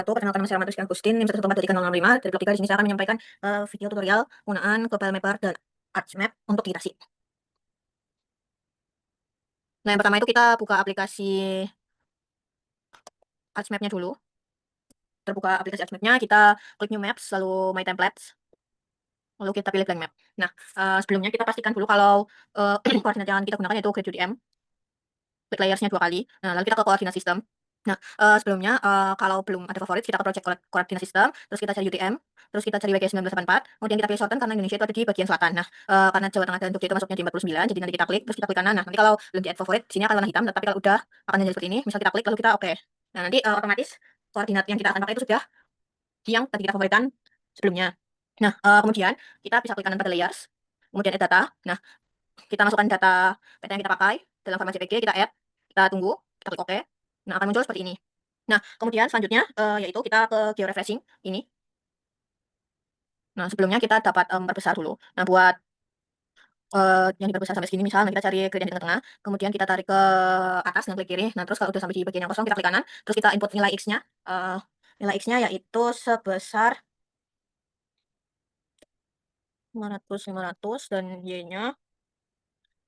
Perkenalkan nama saya Rahmat Rizky Agustin, NIM 114.065 dari blok 3. Di sini saya akan menyampaikan video tutorial penggunaan Global Mapper dan ArchMap untuk digitasi. Nah, yang pertama itu kita buka aplikasi ArchMap-nya dulu. Terbuka aplikasi ArchMap-nya, kita klik New Maps, lalu My Templates, lalu kita pilih Blank Map. Nah, sebelumnya kita pastikan dulu kalau koordinat yang kita gunakan yaitu Grid UDM. Klik layers-nya 2 kali. Nah, lalu kita ke koordinat sistem. Nah, sebelumnya kalau belum ada favorit, kita ke project koordinat sistem, terus kita cari UTM, terus kita cari WG 1984, kemudian kita pilih shorten karena Indonesia itu ada di bagian selatan. Nah, karena Jawa Tengah dan Jogja itu masuknya di 49, jadi nanti kita klik, terus kita klik kanan. Nah, nanti kalau belum di-add favorit, sini akan warna hitam, tapi kalau udah akan jadi seperti ini. Misal kita klik, lalu kita oke. Nah, nanti otomatis koordinat yang kita akan pakai itu sudah di yang tadi kita favoritkan sebelumnya. Nah, kemudian kita bisa klik kanan pada layers, kemudian add data. Nah, kita masukkan data peta yang kita pakai dalam format JPG, kita add, kita tunggu, kita klik OK. Nah, akan muncul seperti ini. Nah, kemudian selanjutnya yaitu kita ke georefreshing ini. Nah, sebelumnya kita dapat memperbesar dulu. Nah, buat yang diperbesar sampai segini, misalnya kita cari grid yang di tengah-tengah, kemudian kita tarik ke atas dengan klik kiri. Nah, terus kalau udah sampai di bagian yang kosong, kita klik kanan, terus kita input nilai X-nya. Nilai X-nya yaitu sebesar 500 dan Y-nya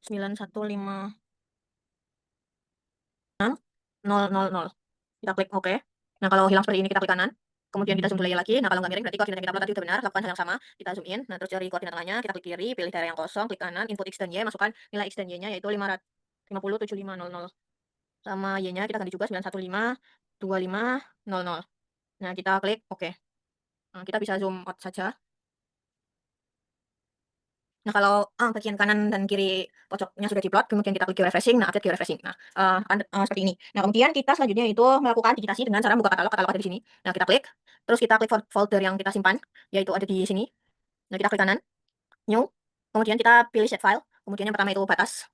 9156000. Kita klik OK. Nah, kalau hilang seperti ini kita klik kanan. Kemudian kita zoom delay lagi. Nah, kalau nggak miring berarti koordinat yang kita upload tadi udah benar. Lakukan hal yang sama. Kita zoom in. Nah, terus cari koordinat tengahnya. Kita klik kiri, pilih daerah yang kosong, klik kanan, input X dan Y, masukkan nilai X dan Y-nya yaitu 5507500. Sama Y-nya kita ganti juga 9152500. Nah, kita klik OK. Nah, kita bisa zoom out saja. Nah, kalau bagian kanan dan kiri pojoknya sudah diplot, kemudian kita klik refreshing, nah update refreshing. Nah, seperti ini. Nah, kemudian kita selanjutnya itu melakukan digitasi dengan cara membuka katalog ada di sini. Nah, kita klik, terus kita klik folder yang kita simpan, yaitu ada di sini. Nah, kita klik kanan, new, kemudian kita pilih set file, kemudian yang pertama itu batas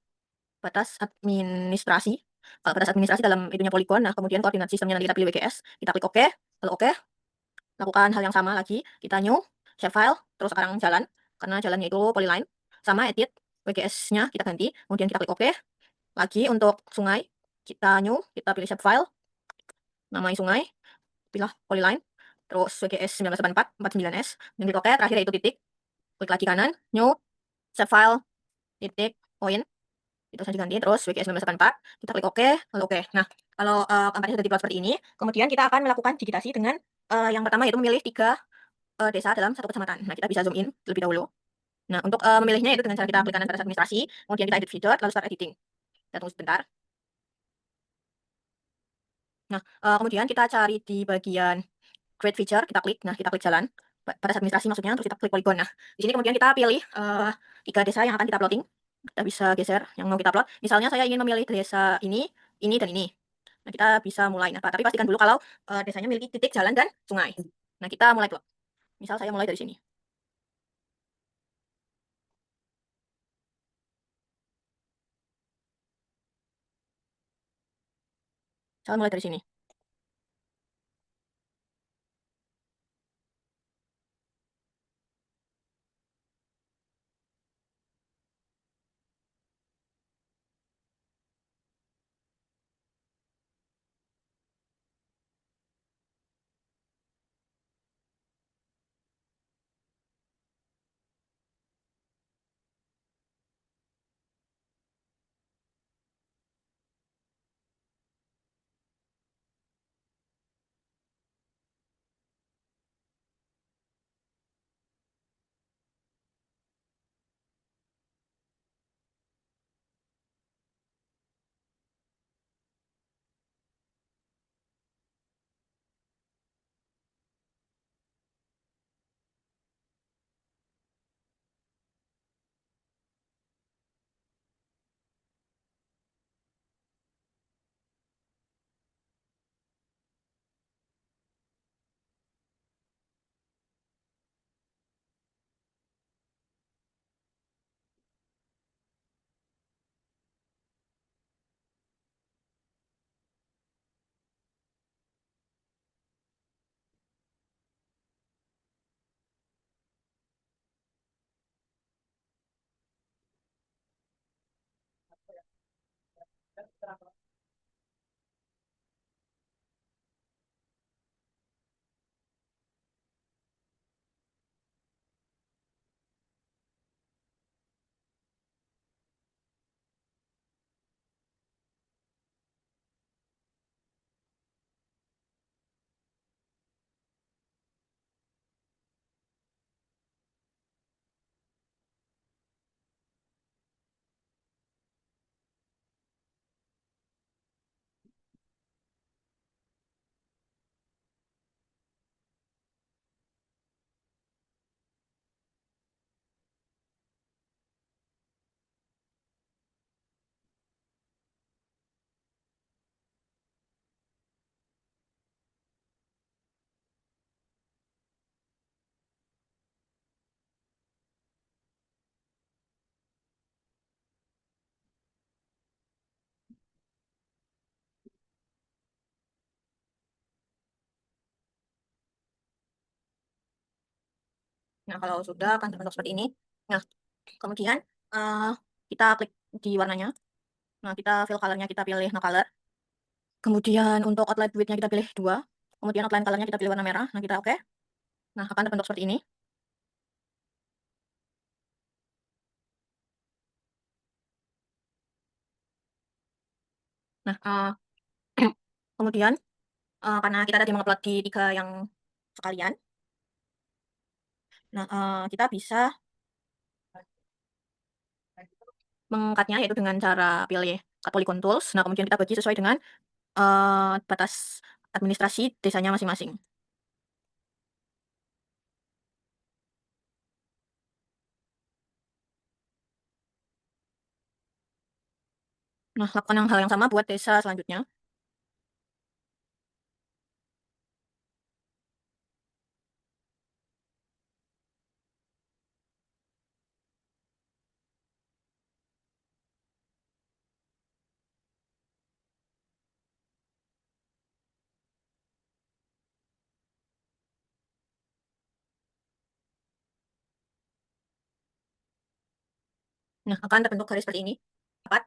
administrasi. Kalau batas administrasi dalam itunya Polygon, nah kemudian koordinat sistemnya nanti kita pilih WGS, kita klik OK, lalu OK, lakukan hal yang sama lagi, kita new, save file, terus sekarang jalan, karena jalannya itu polyline, sama edit, WGS-nya kita ganti, kemudian kita klik OK, lagi untuk sungai, kita new, kita pilih save file, namanya sungai, pilih polyline, terus WGS 1984, 49S, dan klik OK, terakhir yaitu titik, klik lagi kanan, new, save file, titik, point, itu saja ganti, terus WGS 1984, kita klik OK, lalu OK. Nah, kalau angkanya sudah diplot seperti ini, kemudian kita akan melakukan digitasi dengan yang pertama yaitu memilih 3 desa dalam satu kecamatan. Nah, kita bisa zoom in terlebih dahulu. Nah, untuk memilihnya itu dengan cara kita klik kanan pada administrasi, kemudian kita edit feature, lalu start editing. Kita tunggu sebentar. Nah, kemudian kita cari di bagian create feature, kita klik. Nah, kita klik jalan. Pada administrasi maksudnya, terus kita klik polygon. Nah, di sini kemudian kita pilih 3 desa yang akan kita plotting. Kita bisa geser yang mau kita plot. Misalnya saya ingin memilih desa ini, dan ini. Nah, kita bisa mulai. Nah, tapi pastikan dulu kalau desanya memiliki titik, jalan, dan sungai. Nah, kita mulai plot. Misal saya mulai dari sini. Saya mulai dari sini. Nah, kalau sudah akan terbentuk seperti ini. Nah, kemudian, eee, kita klik di warnanya. Nah, kita fill color-nya kita pilih no color. Kemudian untuk outline width-nya kita pilih 2. Kemudian outline color-nya kita pilih warna merah. Nah, kita oke. Nah, akan terbentuk seperti ini. Nah, kemudian, karena kita tadi mengupload di 3 yang sekalian, nah, kita bisa meng-cut-nya yaitu dengan cara pilih cut polygon tools. Nah, kemudian kita bagi sesuai dengan, batas administrasi desanya masing-masing. Nah, lakukan hal yang sama buat desa selanjutnya. Nah, akan terbentuk garis seperti ini. Dapat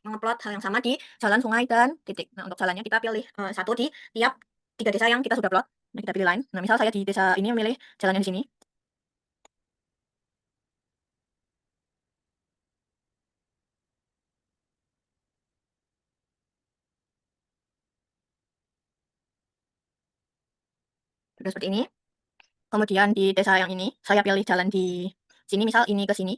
mengupload hal yang sama di jalan, sungai, dan titik. Nah, untuk jalannya kita pilih, 1 di tiap 3 desa yang kita sudah plot. Nah, kita pilih line. Nah, misal saya di desa ini memilih jalannya di sini. Sudah seperti ini. Kemudian di desa yang ini, saya pilih jalan di sini, misal ini ke sini.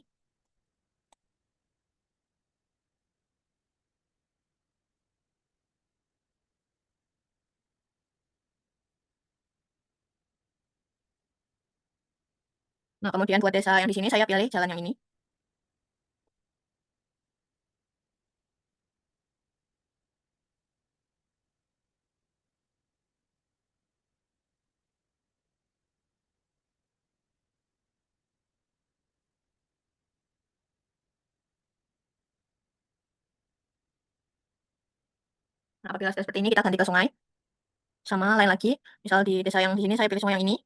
Nah, kemudian buat desa yang di sini, saya pilih jalan yang ini. Nah, apabila sudah seperti ini, kita ganti ke sungai. Sama lain lagi, misal di desa yang di sini, saya pilih sungai yang ini.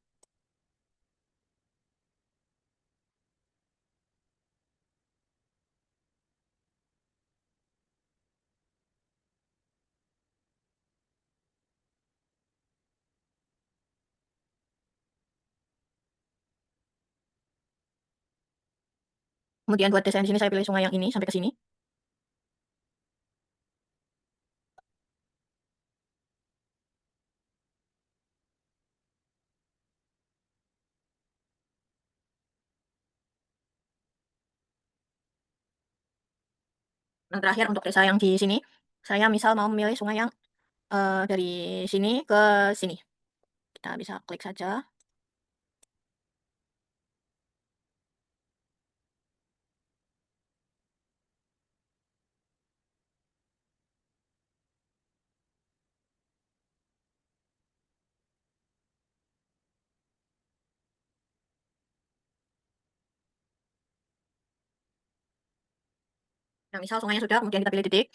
Kemudian buat desa yang di sini, saya pilih sungai yang ini sampai ke sini. Nah, terakhir untuk desa yang di sini, saya misal mau memilih sungai yang, dari sini ke sini. Kita bisa klik saja. Nah, misal sungainya sudah, kemudian kita pilih titik,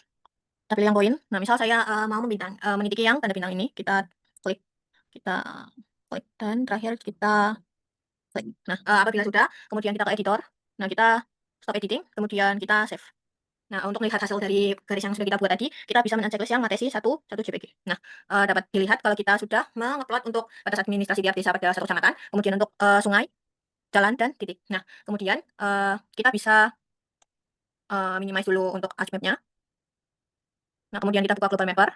kita pilih yang koin. Nah, misal saya, mau menitiki yang tanda bintang ini, klik kita klik dan terakhir kita klik. Nah, apabila sudah, kemudian kita ke editor. Nah, kita stop editing, kemudian kita save. Nah, untuk melihat hasil dari garis yang sudah kita buat tadi, kita bisa men-unchecklist yang matesi 1 JPG. Nah, dapat dilihat kalau kita sudah mengupload untuk batas administrasi tiap desa pada 1 kecamatan, kemudian untuk, sungai, jalan, dan titik. Nah, kemudian, kita bisa, minimize dulu untuk arch map-nya. Nah, kemudian kita buka Global Mapper.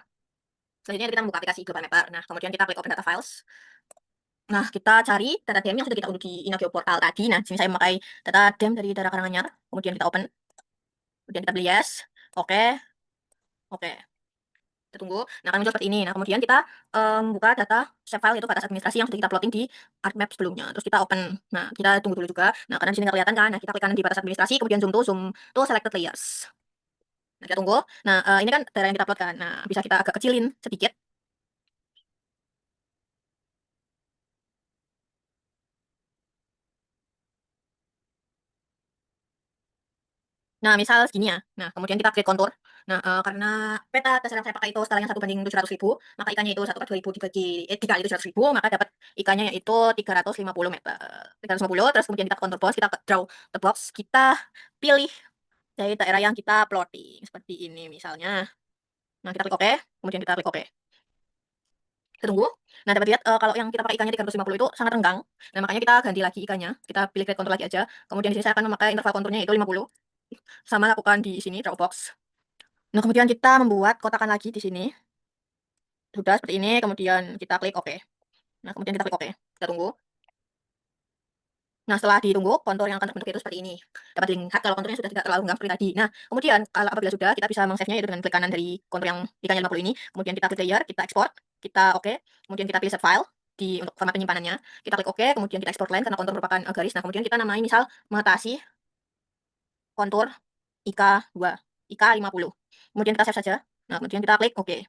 Selanjutnya kita membuka aplikasi Global Mapper. Nah, kemudian kita klik Open Data Files. Nah, kita cari data dem yang sudah kita unduh di Inageo Portal tadi. Nah, di sini saya memakai data dem dari daerah Karanganyar. Kemudian kita open, kemudian kita pilih yes, oke, oke. Kita tunggu. Nah, akan muncul seperti ini. Nah, kemudian kita, buka data save file itu batas administrasi yang sudah kita plotting di ArcMap sebelumnya. Terus kita open. Nah, kita tunggu dulu juga. Nah, karena di sini nggak kelihatan kan. Nah, kita klik kanan di batas administrasi, kemudian zoom to selected layers. Nah, kita tunggu. Nah, ini kan daerah yang kita plot kan. Nah, bisa kita agak kecilin sedikit. Nah, misal segini ya. Nah, kemudian kita klik kontur. Nah, karena peta dasar yang saya pakai itu skalanya 1/700.000, maka ikannya itu 1/2000 dikali 700.000, maka dapat ikannya yaitu 350 meter. 350, terus kemudian kita ke contour box, kita draw the box, kita pilih dari daerah yang kita plotting, seperti ini misalnya. Nah, kita klik OK, kemudian kita klik OK. Kita tunggu. Nah, dapat lihat, kalau yang kita pakai ikannya 350 itu sangat renggang. Nah, makanya kita ganti lagi ikannya, kita pilih create contour lagi aja. Kemudian di sini saya akan memakai interval konturnya yaitu 50. Sama lakukan di sini draw box. Nah, kemudian kita membuat kotakan lagi di sini. Sudah seperti ini, kemudian kita klik OK. Nah, kemudian kita klik OK. Kita tunggu. Nah, setelah ditunggu, kontur yang akan terbentuk itu seperti ini. Dapat dilihat kalau konturnya sudah tidak terlalu renggang seperti tadi. Nah, kemudian kalau apabila sudah, kita bisa meng-save-nya yaitu dengan klik kanan dari kontur yang ikannya 50 ini. Kemudian kita klik layer, kita ekspor, kita OK. Kemudian kita pilih save file untuk format penyimpanannya. Kita klik OK, kemudian kita ekspor line karena kontur merupakan garis. Nah, kemudian kita namai misal mengatasi kontur IK2, IK50. Kemudian kita save saja. Nah, kemudian kita klik OK.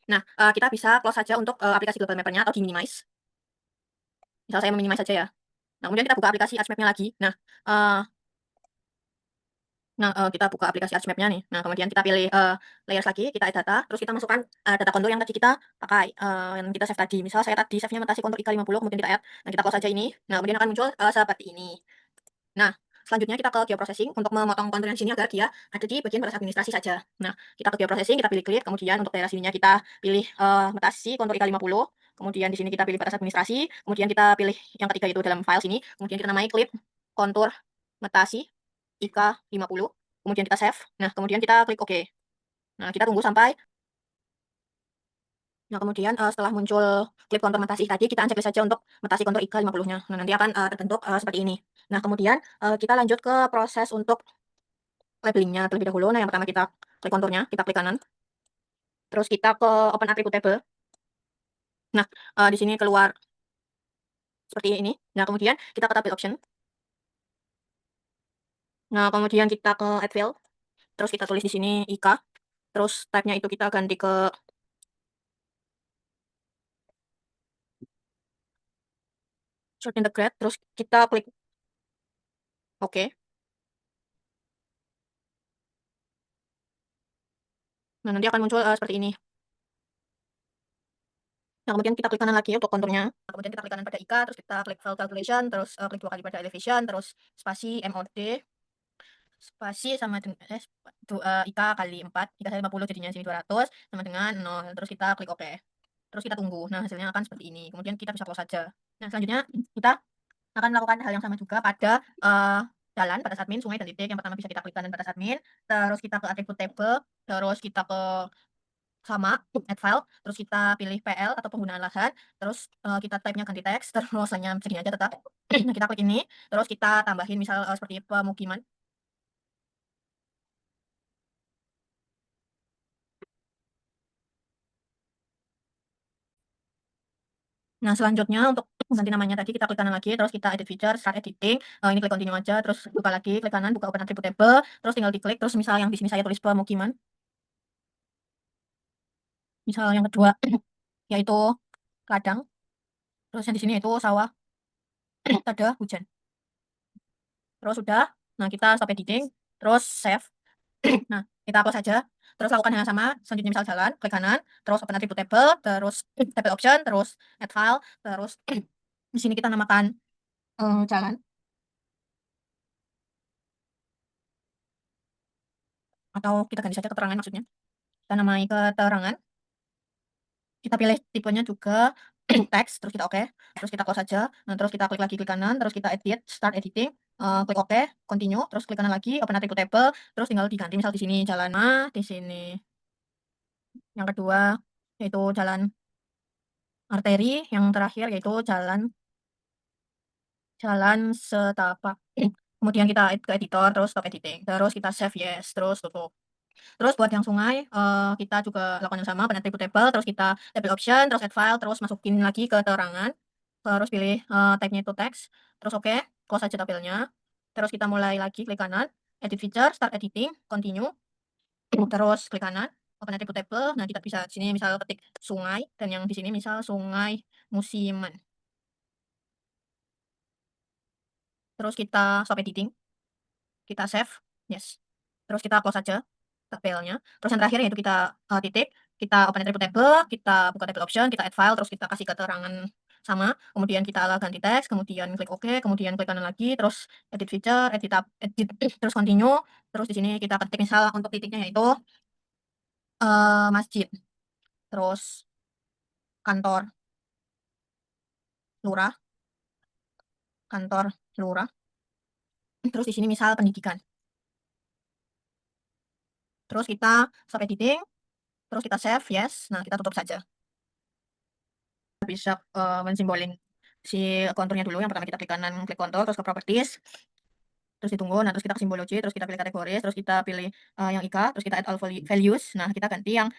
Nah, kita bisa close saja untuk aplikasi global mapper-nya atau di-minimize. Misal saya meminimize saja ya. Nah, kemudian kita buka aplikasi ArchMap-nya lagi. Eee kita buka aplikasi ArchMap-nya nih. Nah, kemudian kita pilih, layers lagi, kita add data, terus kita masukkan, data kontur yang tadi kita pakai, yang kita save tadi. Misal saya tadi save-nya matasi kontur IK50, kemudian kita add. Nah, kita close aja ini. Nah, kemudian akan muncul, seperti ini. Nah, selanjutnya kita ke geoprocessing untuk memotong kontur yang sini agar dia ada di bagian batas administrasi saja. Nah, kita ke geoprocessing, kita pilih clear, kemudian untuk daerah sininya kita pilih, mutasi kontur IK50, kemudian di sini kita pilih batas administrasi, kemudian kita pilih yang ketiga itu dalam file sini, kemudian kita namai clip kontur mutasi IK50, kemudian kita save. Nah, kemudian kita klik OK. Nah, kita tunggu sampai kemudian, setelah muncul klip kontur matahari tadi, kita uncheck saja untuk matahari kontur IK50-nya. Nah, nanti akan, terbentuk, seperti ini. Nah, kemudian, kita lanjut ke proses untuk labelling-nya terlebih dahulu. Nah, yang pertama kita klik konturnya, kita klik kanan, terus kita ke open attribute table. Nah, di sini keluar seperti ini. Nah, kemudian kita ke tabel option. Nah, kemudian kita ke add field, terus kita tulis di sini IK, terus type-nya itu kita ganti ke short integrate, terus kita klik OK. Nah, nanti akan muncul, seperti ini. Nah, kemudian kita klik kanan lagi untuk konturnya. Nah, kemudian kita klik kanan pada IK, terus kita klik file calculation, terus, klik 2 kali pada elevation, terus spasi MOD, spasi sama IK kali 4, IK saya 50 jadinya sini 200, sama dengan 0. Terus kita klik OK. Terus kita tunggu. Nah, hasilnya akan seperti ini. Kemudian kita bisa close saja. Nah, selanjutnya kita akan melakukan hal yang sama juga pada, jalan, pada admin, sungai, dan titik. Yang pertama bisa kita klik kanan pada admin, terus kita ke attribute table, terus kita ke sama, add file, terus kita pilih PL atau penggunaan lahan, terus, kita type-nya ganti teks, terus lainnya segini aja tetap. Nah, kita klik ini, terus kita tambahin misal, seperti pemukiman. Nah, selanjutnya untuk ganti namanya tadi kita klik kanan lagi, terus kita edit feature, start editing, ini klik continue aja, terus buka lagi, klik kanan, buka open attribute table, terus tinggal diklik, terus misal yang di sini saya tulis pemukiman. Misal yang kedua yaitu ladang, terus yang di sini yaitu sawah, tada hujan. Terus sudah, nah kita stop editing, terus save. Nah, kita hapus saja, terus lakukan hal yang sama, selanjutnya misal jalan, klik kanan, terus open attribute table, terus table option, terus add file, terus di sini kita namakan, jalan, atau kita ganti saja keterangan maksudnya. Kita namai keterangan, kita pilih tipenya juga teks, terus kita oke, terus kita close saja, nah terus kita klik lagi klik kanan, terus kita edit, start editing, klik oke, continue, terus klik kanan lagi, open attribute table, terus tinggal diganti misal di sini jalan A, di sini yang kedua yaitu jalan arteri, yang terakhir yaitu jalan setapak. Kemudian kita ke editor, terus stop editing, terus kita save yes, terus tutup. Terus buat yang sungai, kita juga lakukan yang sama, open attribute table, terus kita table option, terus add file, terus masukin lagi keterangan, terus pilih, type-nya itu teks, terus oke, close aja tabelnya, terus kita mulai lagi klik kanan, edit feature, start editing, continue, terus klik kanan, open attribute table, nah kita bisa di sini misal ketik sungai, dan yang di sini misal sungai musiman. Terus kita stop editing, kita save, yes. Terus kita close aja. tabelnya. Terus yang terakhir yaitu kita titik, kita open attribute table, kita buka table option, kita add file, terus kita kasih keterangan sama, kemudian kita ganti teks, kemudian klik OK, kemudian klik kanan lagi, terus edit feature, edit terus continue, terus di sini kita ketik misal untuk titiknya yaitu masjid, terus kantor lurah, kantor lurah, terus di sini misal pendidikan. Terus kita stop editing, terus kita save, yes. Nah, kita tutup saja. Bisa mensimbolin si konturnya dulu. Yang pertama kita klik kanan, klik kontur, terus ke properties, terus ditunggu. Nah, terus kita ke simbology, terus kita pilih kategoris, terus kita pilih yang IK, terus kita add all values. Nah, kita ganti yang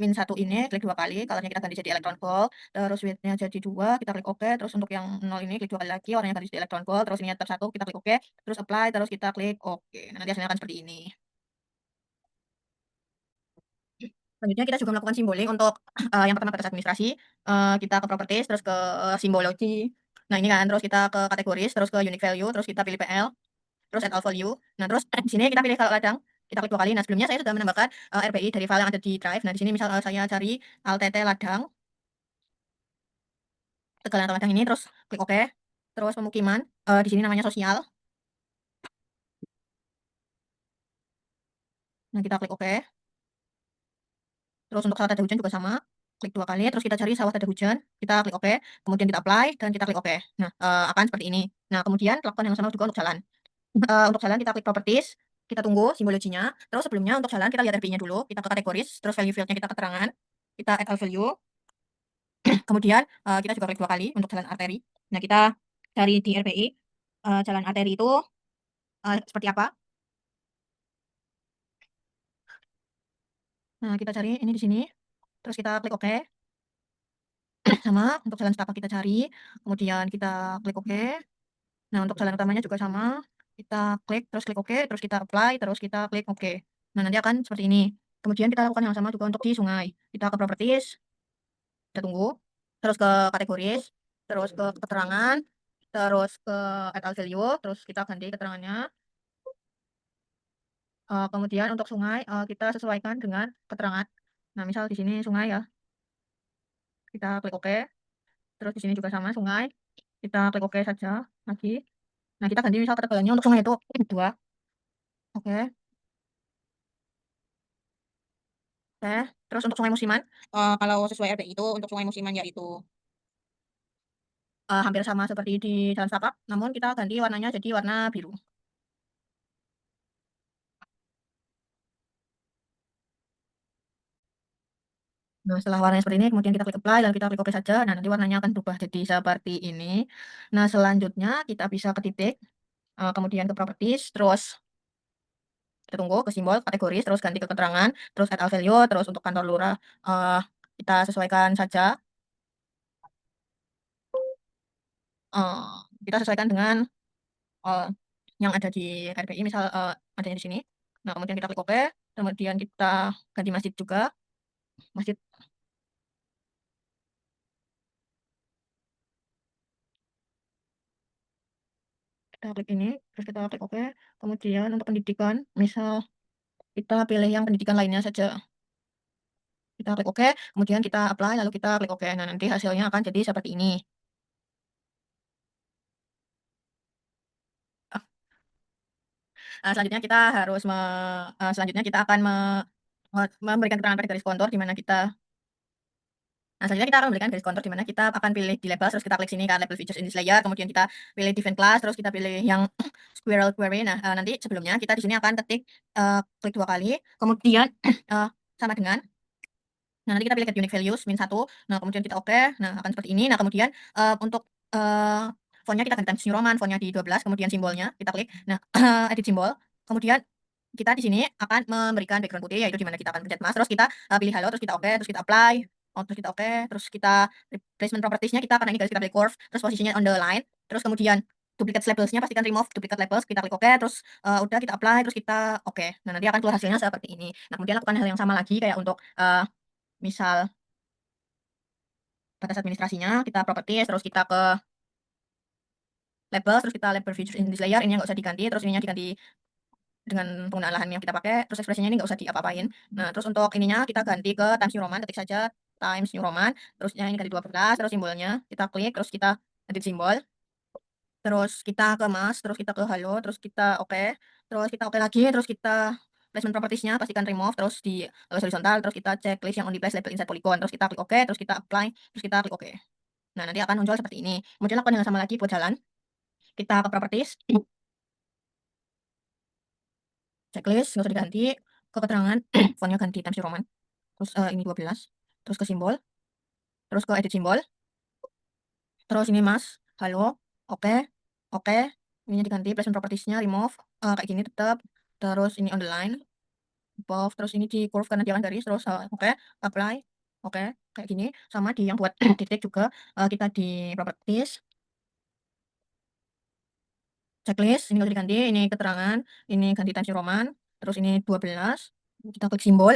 min 1 ini, klik 2 kali, colornya kita ganti jadi electron gold, terus width-nya jadi 2, kita klik OK, terus untuk yang 0 ini klik 2 kali lagi, warnanya ganti jadi electron gold, terus ini tetap 1, kita klik OK, terus apply, terus kita klik OK. Nah, nanti hasilnya akan seperti ini. Selanjutnya kita juga melakukan simboling untuk yang pertama batas administrasi, kita ke properties, terus ke simbology. Nah, ini kan, terus kita ke kategoris, terus ke unique value, terus kita pilih PL, terus add all value. Nah, terus di sini kita pilih kalau ladang, kita klik 2 kali. Nah, sebelumnya saya sudah menambahkan RPI dari file yang ada di drive. Nah, di sini misal saya cari alt ladang, tegalan atau ladang ini, terus klik OK. Terus pemukiman, di sini namanya sosial. Nah, kita klik OK. Terus untuk sawah tanda hujan juga sama, klik 2 kali, terus kita cari sawah tanda hujan, kita klik OK, kemudian kita apply, dan kita klik OK. Nah, akan seperti ini. Nah, kemudian lakukan yang sama juga untuk jalan. Untuk jalan kita klik properties, kita tunggu simbologinya, terus sebelumnya untuk jalan kita lihat RPI-nya dulu, kita ke kategoris, terus value field-nya kita keterangan, kita add all value, kemudian kita juga klik 2 kali untuk jalan arteri. Nah, kita cari di RPI, jalan arteri itu seperti apa. Nah, kita cari ini di sini, terus kita klik OK. Sama, untuk jalan setapak kita cari, kemudian kita klik OK. Nah, untuk jalan utamanya juga sama, kita klik, terus klik OK, terus kita apply, terus kita klik OK. Nah, nanti akan seperti ini. Kemudian kita lakukan yang sama juga untuk di sungai. Kita ke properties, kita tunggu, terus ke kategoris, terus ke keterangan, terus ke add all value, terus kita ganti keterangannya. Kemudian untuk sungai, kita sesuaikan dengan keterangan. Nah, misal di sini sungai ya, kita klik OK. Terus di sini juga sama sungai, kita klik OK saja lagi. Nah, kita ganti misal ketebalannya untuk sungai itu 2. Oke. Oke. Terus untuk sungai musiman, kalau sesuai RPI itu untuk sungai musiman yaitu hampir sama seperti di Jalan Setapak, namun kita ganti warnanya jadi warna biru. Nah, setelah warnanya seperti ini, kemudian kita klik apply dan kita klik OK saja. Nah, nanti warnanya akan berubah jadi seperti ini. Nah, selanjutnya kita bisa ke titik, kemudian ke properties, terus kita tunggu ke simbol kategoris, terus ganti ke keterangan, terus add all value, terus untuk kantor lurah kita sesuaikan saja. Kita sesuaikan dengan yang ada di RPI, misal adanya di sini. Nah, kemudian kita klik OK, kemudian kita ganti masjid juga, masjid. Kita klik ini, terus kita klik OK, kemudian untuk pendidikan, misal kita pilih yang pendidikan lainnya saja. Kita klik OK, kemudian kita apply, lalu kita klik OK. Nah, nanti hasilnya akan jadi seperti ini. Selanjutnya kita harus selanjutnya kita akan memberikan keterangan pada garis kontur di mana kita. Nah, selanjutnya kita akan memberikan garis kontur di mana kita akan pilih di label, terus kita klik sini kan label features in this layer, kemudian kita pilih different class, terus kita pilih yang squirrel query. Nah, nanti sebelumnya kita di sini akan ketik klik 2 kali, kemudian sama dengan. Nah, nanti kita pilih get unique values min 1. Nah, kemudian kita OK. Nah, akan seperti ini. Nah, kemudian untuk fontnya kita ganti Times New Roman, fontnya di 12, kemudian simbolnya kita klik. Nah, edit simbol. Kemudian kita di sini akan memberikan background putih, yaitu di mana kita akan pencet mas, terus kita pilih halo, terus kita OK, terus kita apply, terus kita OK, terus kita replacement properties-nya kita karena ini garis kita pilih curve, terus posisinya on the line, terus kemudian duplicate labels-nya pastikan remove duplicate labels, kita klik OK, terus udah kita apply, terus kita OK. Nah, nanti akan keluar hasilnya seperti ini. Nah, kemudian lakukan hal yang sama lagi kayak untuk misal batas administrasinya, kita properties, terus kita ke label, terus kita label features in this layer, ini nggak usah diganti, terus ininya diganti dengan penggunaan lahan yang kita pakai, terus ekspresinya ini nggak usah diapa-apain. Nah, terus untuk ininya kita ganti ke Times New Roman, ketik saja Times New Roman, terusnya ini ganti 12, terus simbolnya kita klik, terus kita edit simbol, terus kita ke mas, terus kita ke halo, terus kita oke, terus kita oke lagi, terus kita placement properties-nya pastikan remove, terus di garis horizontal, terus kita checklist yang only place label inside polygon, terus kita klik oke, terus kita apply, terus kita klik oke. Nah, nanti akan muncul seperti ini. Kemudian lakukan yang sama lagi buat jalan. Kita ke properties, checklist, nggak usah diganti, ke keterangan, fontnya ganti Times New Roman, terus ini 12, terus ke simbol, terus ke edit simbol, terus ini mas, halo, oke, oke, ininya diganti, placement properties-nya remove, kayak gini tetap, terus ini on the line, above, terus ini di curve karena dia kan garis, terus oke, apply, oke, kayak gini, sama di yang buat titik juga, kita di properties, checklist, ini nggak usah diganti, ini keterangan, ini ganti Times New Roman, terus ini 12, kita klik simbol,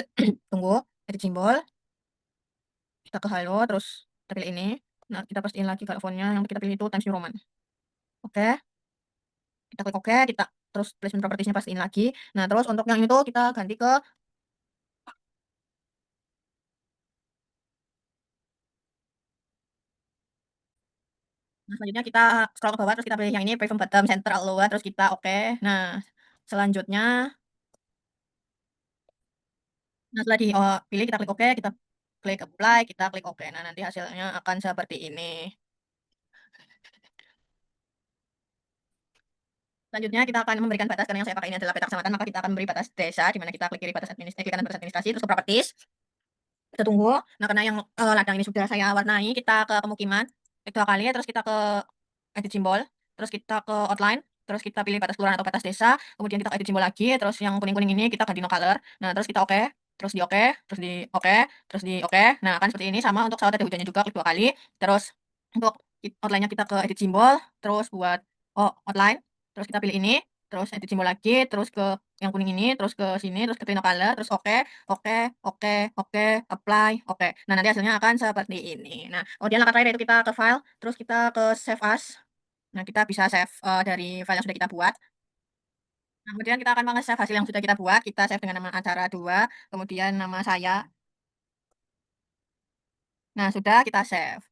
tunggu, edit simbol, kita ke halo, terus kita pilih ini. Nah, kita pastiin lagi kalau fontnya yang kita pilih itu Times New Roman. Oke, kita klik oke, kita terus placement properties-nya pastiin lagi. Nah, terus untuk yang ini tuh kita ganti ke nah, selanjutnya kita scroll ke bawah, terus kita pilih yang ini Preview Bottom Center Lower, terus kita oke. Nah, selanjutnya, nah setelah dipilih kita klik oke, kita klik apply, kita klik oke. Nah, nanti hasilnya akan seperti ini. Selanjutnya kita akan memberikan batas karena yang saya pakai ini adalah peta kecamatan, maka kita akan memberi batas desa di mana kita klik kiri batas klik kanan batas administrasi, terus ke properties. Kita tunggu. Nah, karena yang ladang ini sudah saya warnai, kita ke pemukiman, klik 2 kali, terus kita ke edit simbol, terus kita ke outline, terus kita pilih batas kelurahan atau batas desa, kemudian kita edit simbol lagi, terus yang kuning-kuning ini kita ganti no color. Nah, terus kita oke, terus di oke, terus di oke, terus di oke. Nah, kan seperti ini sama untuk sawah ada hujannya juga klik 2 kali. Terus untuk outline-nya kita ke edit simbol, terus buat outline, terus kita pilih ini, terus edit simbol lagi, terus ke yang kuning ini, terus ke sini, terus ke no color, terus oke, oke, oke, oke, apply, oke. Nah, nanti hasilnya akan seperti ini. Nah, kemudian langkah terakhir itu kita ke file, terus kita ke save as. Nah, kita bisa save dari file yang sudah kita buat. Nah, kemudian kita akan menge-save hasil yang sudah kita buat. Kita save dengan nama acara 2, kemudian nama saya. Nah, sudah kita save.